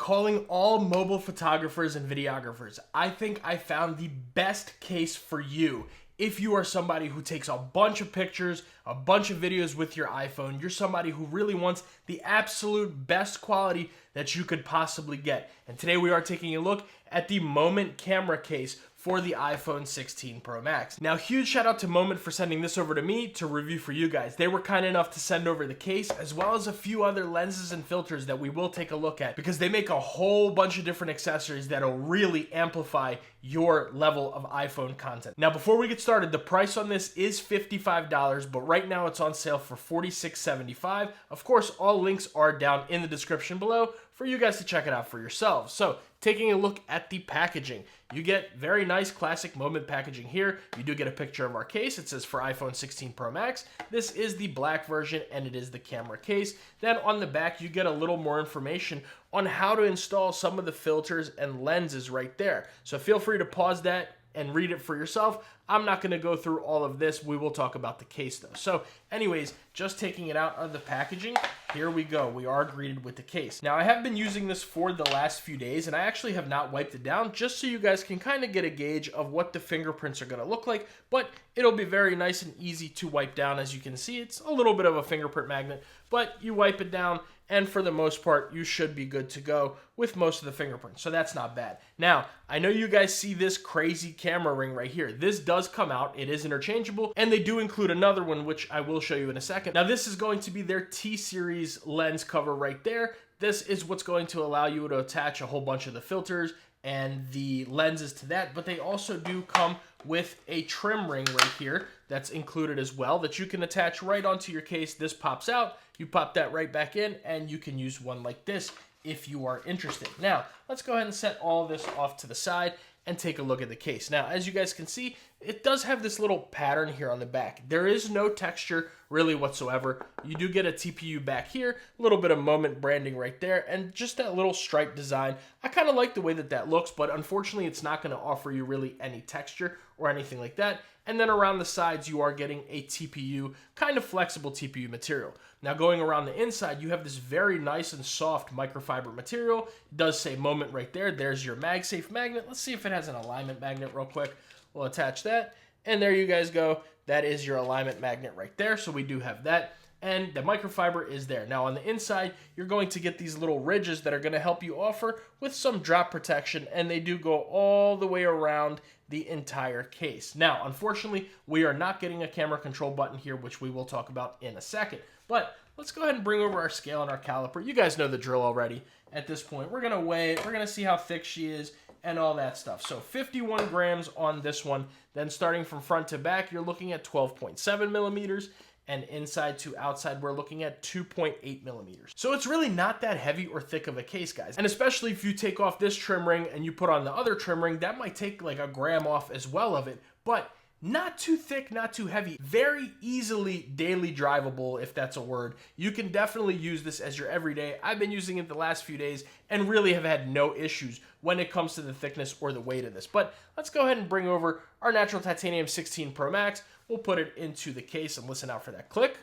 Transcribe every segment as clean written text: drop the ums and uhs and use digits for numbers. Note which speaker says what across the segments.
Speaker 1: calling all mobile photographers and videographers. I think I found the best case for you. If you are somebody who takes a bunch of pictures, a bunch of videos with your iPhone, you're somebody who really wants the absolute best quality that you could possibly get. And today we are taking a look at the Moment camera case for the iPhone 16 Pro Max. Now, huge shout out to Moment for sending this over to me to review for you guys. They were kind enough to send over the case as well as a few other lenses and filters that we will take a look at because they make a whole bunch of different accessories that'll really amplify your level of iPhone content. Now, before we get started, the price on this is $55, but right now it's on sale for $46.75. Of course, all links are down in the description below for you guys to check it out for yourselves. So, taking a look at the packaging, you get very nice classic Moment packaging here. You do get a picture of our case. It says for iPhone 16 Pro Max. This is the black version and it is the camera case. Then on the back, you get a little more information on how to install some of the filters and lenses right there. So feel free to pause that and read it for yourself. I'm not going to go through all of this. We will talk about the case though. So anyways, just taking it out of the packaging, here we go. We are greeted with the case. Now I have been using this for the last few days and I actually have not wiped it down just so you guys can kind of get a gauge of what the fingerprints are going to look like, but it'll be very nice and easy to wipe down. As you can see, it's a little bit of a fingerprint magnet, but you wipe it down and for the most part, you should be good to go with most of the fingerprints. So that's not bad. Now, I know you guys see this crazy camera ring right here. This does come out. It is interchangeable, and they do include another one, which I will show you in a second. Now, this is going to be their T-Series lens cover right there. This is what's going to allow you to attach a whole bunch of the filters and the lenses to that, but they also do come with a trim ring right here that's included as well that you can attach right onto your case. This pops out, you pop that right back in, and you can use one like this if you are interested. Now, let's go ahead and set all of this off to the side and take a look at the case. Now, as you guys can see, it does have this little pattern here on the back. There is no texture really whatsoever. You do get a TPU back here, a little bit of Moment branding right there, and just that little stripe design. I kind of like the way that that looks, but unfortunately, it's not going to offer you really any texture or anything like that. And then around the sides, you are getting a TPU, kind of flexible TPU material. Now going around the inside, you have this very nice and soft microfiber material. It does say Moment right there. There's your MagSafe magnet. Let's see if it has an alignment magnet real quick. We'll attach that. And there you guys go. That is your alignment magnet right there. So we do have that. And the microfiber is there. Now on the inside, you're going to get these little ridges that are going to help you offer with some drop protection, and they do go all the way around the entire case. Now, unfortunately, we are not getting a camera control button here, which we will talk about in a second. But let's go ahead and bring over our scale and our caliper. You guys know the drill already. At this point, we're going to weigh it. We're going to see how thick she is and all that stuff. So 51 grams on this one. Then starting from front to back, you're looking at 12.7 millimeters. And inside to outside, we're looking at 2.8 millimeters. So it's really not that heavy or thick of a case, guys. And especially if you take off this trim ring and you put on the other trim ring, that might take like a gram off as well of it. But not too thick, not too heavy. Very easily daily drivable, if that's a word. You can definitely use this as your everyday. I've been using it the last few days and really have had no issues when it comes to the thickness or the weight of this. But let's go ahead and bring over our natural titanium 16 Pro Max. We'll put it into the case and listen out for that click.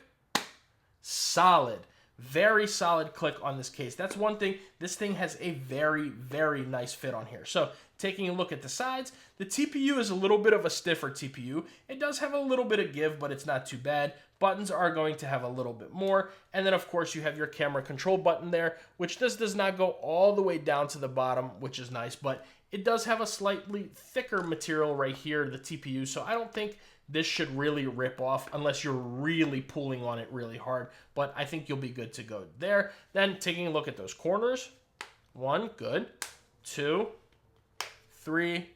Speaker 1: Solid. Very solid click on this case. That's one thing. This thing has a very, very nice fit on here. So taking a look at the sides, the TPU is a little bit of a stiffer TPU. It does have a little bit of give, but it's not too bad. Buttons are going to have a little bit more. And then, of course, you have your camera control button there, which this does not go all the way down to the bottom, which is nice. But it does have a slightly thicker material right here, the TPU. So I don't think this should really rip off unless you're really pulling on it really hard. But I think you'll be good to go there. Then taking a look at those corners. 1, good. 2, 3,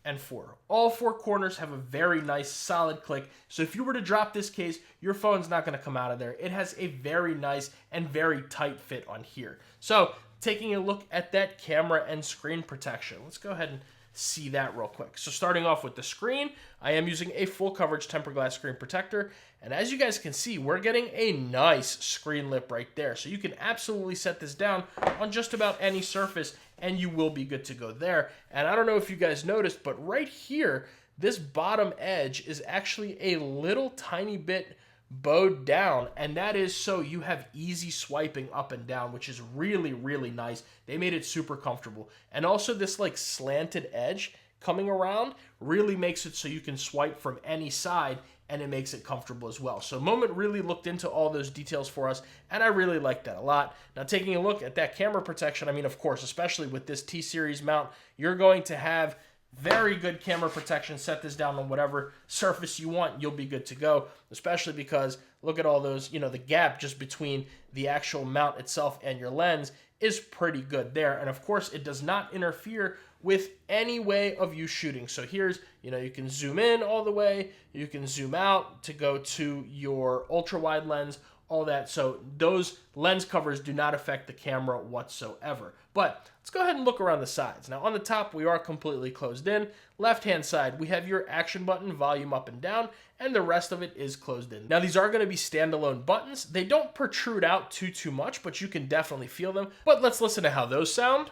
Speaker 1: and 4. All 4 corners have a very nice solid click. So if you were to drop this case, your phone's not going to come out of there. It has a very nice and very tight fit on here. So taking a look at that camera and screen protection. Let's go ahead and see that real quick. So starting off with the screen, I am using a full coverage tempered glass screen protector. And as you guys can see, we're getting a nice screen lip right there. So you can absolutely set this down on just about any surface and you will be good to go there. And I don't know if you guys noticed, but right here, this bottom edge is actually a little tiny bit bowed down, and that is so you have easy swiping up and down, which is really, really nice. They made it super comfortable. And also this like slanted edge coming around really makes it so you can swipe from any side, and it makes it comfortable as well. So Moment really looked into all those details for us, and I really like that a lot. Now, taking a look at that camera protection, I mean, of course, especially with this T-Series mount, you're going to have very good camera protection. Set this down on whatever surface you want, you'll be good to go, especially because look at all those, the gap just between the actual mount itself and your lens is pretty good there. And of course, it does not interfere with any way of you shooting. So here's, you can zoom in all the way, you can zoom out to go to your ultra wide lens, all that. So those lens covers do not affect the camera whatsoever. But let's go ahead and look around the sides. Now on the top, we are completely closed in. Left-hand side, we have your action button, volume up and down, and the rest of it is closed in. Now these are going to be standalone buttons. They don't protrude out too much, but you can definitely feel them. But let's listen to how those sound.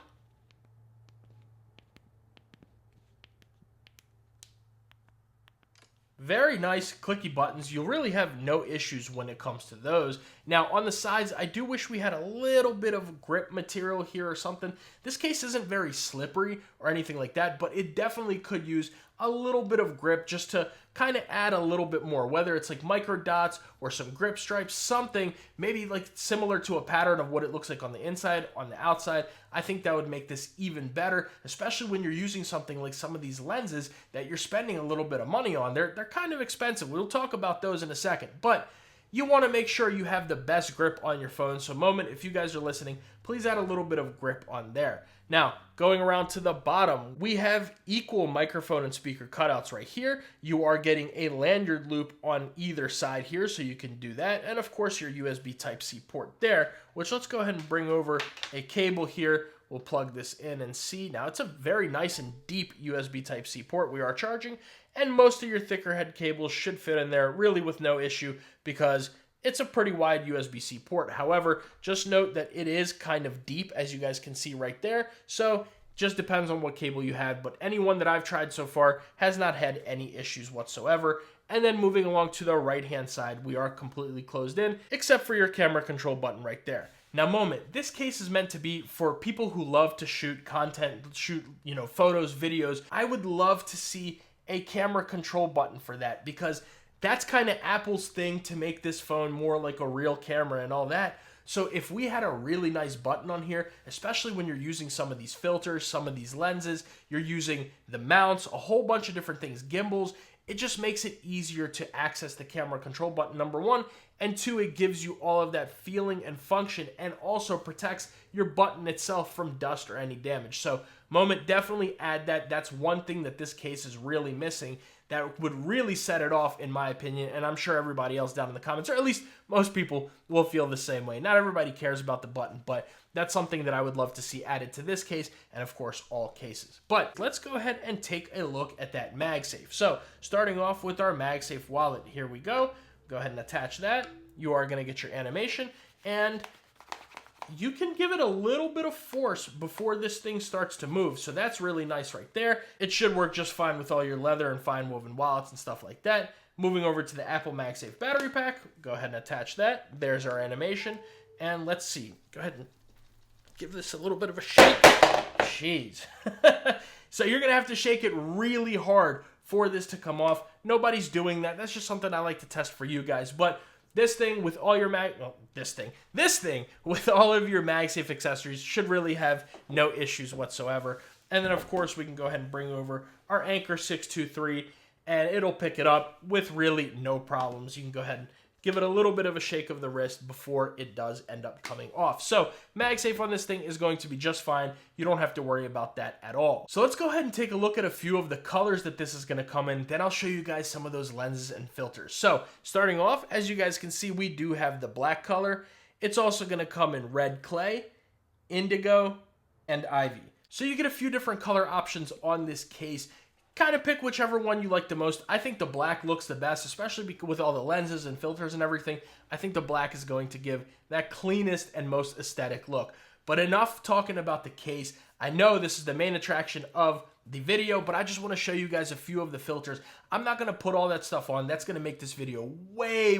Speaker 1: Very nice clicky buttons. You'll really have no issues when it comes to those. Now on the sides, I do wish we had a little bit of grip material here or something. This case isn't very slippery or anything like that, but it definitely could use a little bit of grip just to kind of add a little bit more, whether it's like micro dots or some grip stripes, something maybe like similar to a pattern of what it looks like on the inside, on the outside. I think that would make this even better, especially when you're using something like some of these lenses that you're spending a little bit of money on. They're kind of expensive. We'll talk about those in a second, but you want to make sure you have the best grip on your phone. So Moment, if you guys are listening, please add a little bit of grip on there. Now, going around to the bottom, we have equal microphone and speaker cutouts right here. You are getting a lanyard loop on either side here, so you can do that. And of course, your USB Type-C port there, which let's go ahead and bring over a cable here. We'll plug this in and see. Now, it's a very nice and deep USB Type-C port we are charging, and most of your thicker head cables should fit in there really with no issue because it's a pretty wide USB-C port. However, just note that it is kind of deep, as you guys can see right there. So just depends on what cable you have, but any one that I've tried so far has not had any issues whatsoever. And then moving along to the right-hand side, we are completely closed in, except for your camera control button right there. Now Moment, this case is meant to be for people who love to shoot content, shoot, photos, videos. I would love to see a camera control button for that because that's kind of Apple's thing to make this phone more like a real camera and all that. So if we had a really nice button on here, especially when you're using some of these filters, some of these lenses, you're using the mounts, a whole bunch of different things, gimbals, it just makes it easier to access the camera control button, number one, and two, it gives you all of that feeling and function and also protects your button itself from dust or any damage. So Moment, definitely add that. That's one thing that this case is really missing that would really set it off, in my opinion, and I'm sure everybody else down in the comments, or at least most people, will feel the same way. Not everybody cares about the button, but that's something that I would love to see added to this case, and of course, all cases. But let's go ahead and take a look at that MagSafe. So, starting off with our MagSafe wallet, here we go. Go ahead and attach that. You are going to get your animation, and you can give it a little bit of force before this thing starts to move. So that's really nice right there. It should work just fine with all your leather and fine woven wallets and stuff like that. Moving over to the Apple MagSafe battery pack, go ahead and attach that. There's our animation. And let's see, go ahead and give this a little bit of a shake. Jeez. So you're gonna have to shake it really hard for this to come off. Nobody's doing that. That's just something I like to test for you guys. But this thing with all your this thing with all of your MagSafe accessories should really have no issues whatsoever. And then of course we can go ahead and bring over our Anchor 623 and it'll pick it up with really no problems. You can go ahead and give it a little bit of a shake of the wrist before it does end up coming off. So MagSafe on this thing is going to be just fine. You don't have to worry about that at all. So let's go ahead and take a look at a few of the colors that this is going to come in. Then I'll show you guys some of those lenses and filters. So starting off, as you guys can see, we do have the black color. It's also going to come in red clay, indigo, and ivy. So you get a few different color options on this case. Kind of pick whichever one you like the most. I think the black looks the best, especially with all the lenses and filters and everything. I think the black is going to give that cleanest and most aesthetic look. But enough talking about the case. I know this is the main attraction of the video, but I just want to show you guys a few of the filters. I'm not going to put all that stuff on. That's going to make this video way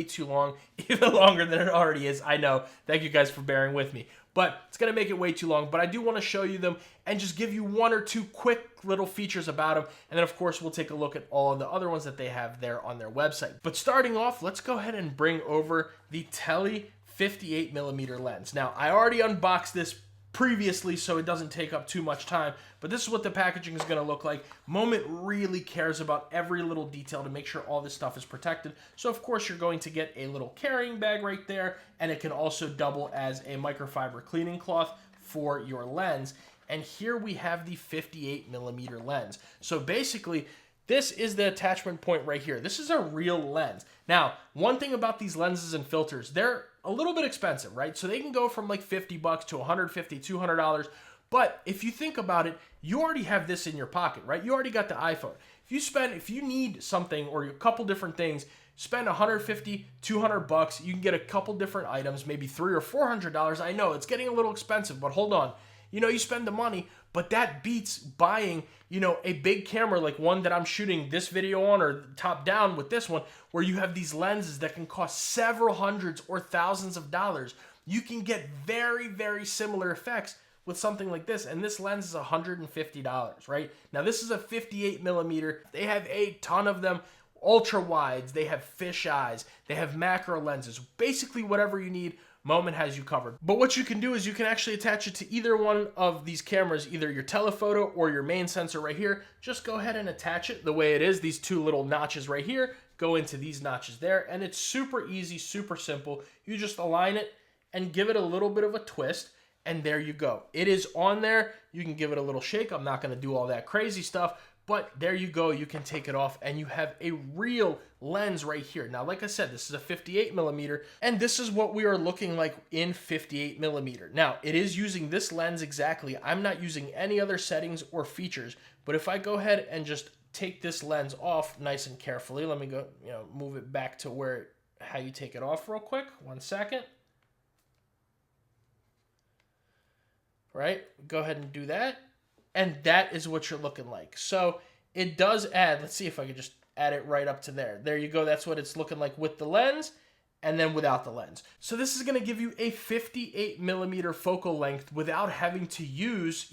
Speaker 1: too long, even longer than it already is. I know. Thank you guys for bearing with me. But it's going to make it way too long. But I do want to show you them and just give you one or two quick little features about them. And then, of course, we'll take a look at all of the other ones that they have there on their website. But starting off, let's go ahead and bring over the Tele 58mm lens. Now, I already unboxed this previously, so it doesn't take up too much time, but this is what the packaging is going to look like. Moment really cares about every little detail to make sure all this stuff is protected. So of course you're going to get a little carrying bag right there, and it can also double as a microfiber cleaning cloth for your lens. And here we have the 58mm lens. So basically, this is the attachment point right here. This is a real lens. Now, one thing about these lenses and filters, they're a little bit expensive, right? So they can go from like $50 to $150, $200. But if you think about it, you already have this in your pocket, right? You already got the iPhone. If you need something or a couple different things, spend $150, $200. You can get a couple different items, maybe $300 or $400. I know it's getting a little expensive, but hold on. You know, you spend the money, but that beats buying, you know, a big camera like one that I'm shooting this video on, or top down with this one, where you have these lenses that can cost several hundreds or thousands of dollars. You can get very similar effects with something like this, and this lens is $150, right? Now, this is a 58mm. They have a ton of them. Ultra wides, they have fisheyes, they have macro lenses, basically whatever you need. Moment has you covered. But what you can do is you can actually attach it to either one of these cameras, either your telephoto or your main sensor right here. Just go ahead and attach it the way it is. These two little notches right here go into these notches there, and it's super easy, super simple. You just align it and give it a little bit of a twist, and there you go. It is on there. You can give it a little shake. I'm not going to do all that crazy stuff, but there you go. You can take it off and you have a real lens right here. Now, like I said, this is a 58mm, and this is what we are looking like in 58mm. Now, it is using this lens exactly. I'm not using any other settings or features, but if I go ahead and just take this lens off nice and carefully, let me go, move it back to how you take it off real quick. 1 second. Right? Go ahead and do that. And that is what you're looking like. So it does add, let's see if I can just add it right up to there. There you go. That's what it's looking like with the lens and then without the lens. So this is going to give you a 58mm focal length without having to use,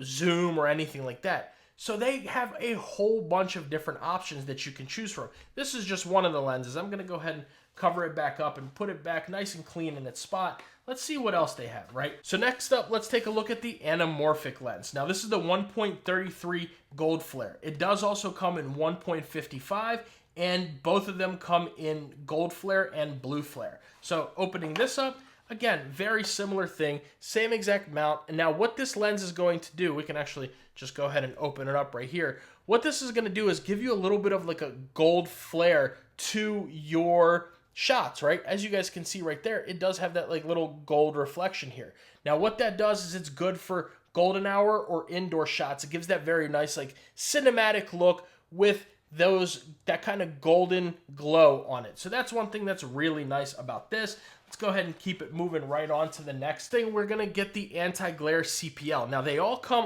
Speaker 1: zoom or anything like that. So they have a whole bunch of different options that you can choose from. This is just one of the lenses. I'm going to go ahead and cover it back up and put it back nice and clean in its spot. Let's see what else they have, right? So next up, let's take a look at the anamorphic lens. Now, this is the 1.33 gold flare. It does also come in 1.55, and both of them come in gold flare and blue flare. So opening this up, again, very similar thing, same exact mount. And now what this lens is going to do, we can actually just go ahead and open it up right here. What this is going to do is give you a little bit of like a gold flare to your shots, right? As you guys can see right there, it does have that like little gold reflection here. Now what that does is it's good for golden hour or indoor shots. It gives that very nice like cinematic look with that kind of golden glow on it. So that's one thing that's really nice about this. Let's go ahead and keep it moving right on to the next thing. We're going to get the anti-glare CPL. Now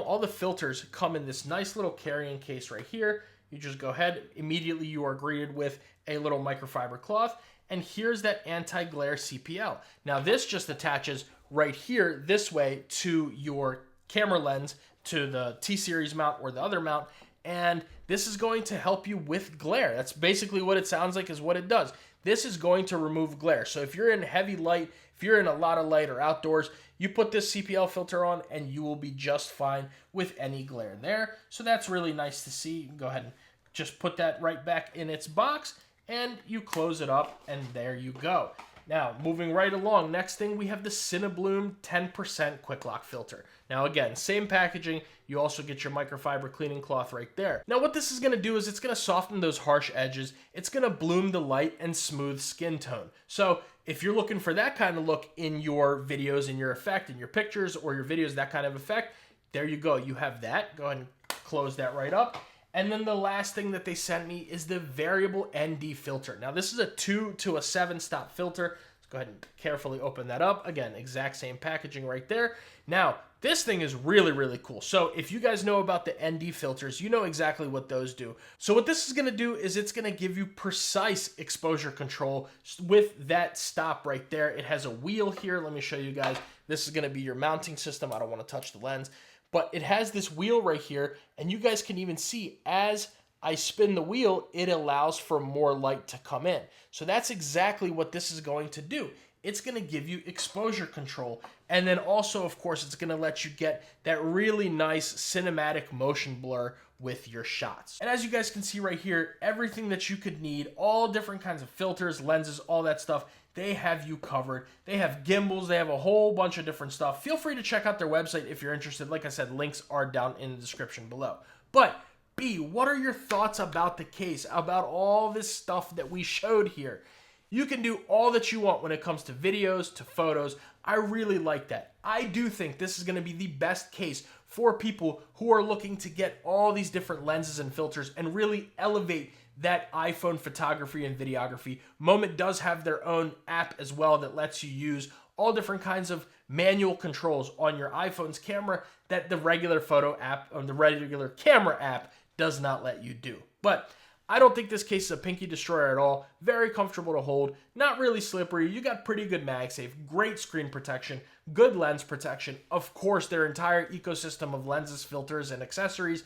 Speaker 1: all the filters come in this nice little carrying case right here. You just go ahead, immediately you are greeted with a little microfiber cloth. And here's that anti-glare CPL. Now this just attaches right here this way to your camera lens, to the T-Series mount or the other mount, and this is going to help you with glare. That's basically what it sounds like is what it does. This is going to remove glare. So if you're in heavy light, if you're in a lot of light or outdoors, you put this CPL filter on and you will be just fine with any glare there. So that's really nice to see. You can go ahead and just put that right back in its box, and you close it up, and there you go. Now, moving right along, next thing we have the Cinebloom 10% Quick Lock filter. Now again, same packaging, you also get your microfiber cleaning cloth right there. Now what this is going to do is it's going to soften those harsh edges, it's going to bloom the light and smooth skin tone. So if you're looking for that kind of look in your videos, in your effect, in your pictures or your videos, that kind of effect, there you go, you have that. Go ahead and close that right up. And then the last thing that they sent me is the variable ND filter. Now this is a 2 to a 7 stop filter. Let's Go ahead and carefully open that up. Again, exact same packaging right there. Now, this thing is really, really cool. So if you guys know about the ND filters, you know exactly what those do. So what this is gonna do is it's gonna give you precise exposure control with that stop right there. It has a wheel here. Let me show you guys. This is gonna be your mounting system. I don't wanna touch the lens, but it has this wheel right here, and you guys can even see as I spin the wheel, it allows for more light to come in. So that's exactly what this is going to do. It's going to give you exposure control. And then also, of course, it's going to let you get that really nice cinematic motion blur with your shots. And as you guys can see right here, everything that you could need, all different kinds of filters, lenses, all that stuff, they have you covered. They have gimbals. They have a whole bunch of different stuff. Feel free to check out their website if you're interested. Like I said, links are down in the description below. But B, what are your thoughts about the case, about all this stuff that we showed here? You can do all that you want when it comes to videos, to photos. I really like that. I do think this is going to be the best case for people who are looking to get all these different lenses and filters and really elevate that iPhone photography and videography. Moment does have their own app as well that lets you use all different kinds of manual controls on your iPhone's camera that the regular photo app or the regular camera app does not let you do. But I don't think this case is a pinky destroyer at all. Very comfortable to hold, not really slippery. You got pretty good MagSafe, great screen protection, good lens protection. Of course, their entire ecosystem of lenses, filters, and accessories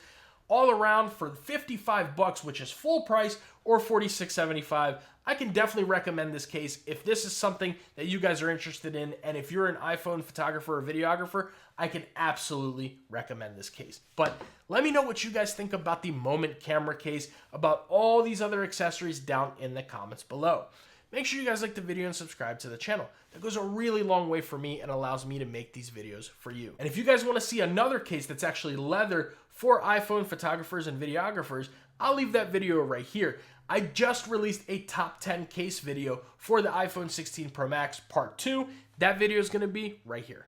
Speaker 1: all around for $55, which is full price, or $46.75. I can definitely recommend this case if this is something that you guys are interested in, and if you're an iPhone photographer or videographer, I can absolutely recommend this case. But let me know what you guys think about the Moment camera case, about all these other accessories down in the comments below. Make sure you guys like the video and subscribe to the channel. That goes a really long way for me and allows me to make these videos for you. And if you guys want to see another case that's actually leather for iPhone photographers and videographers, I'll leave that video right here. I just released a top 10 case video for the iPhone 16 Pro Max Part 2. That video is going to be right here.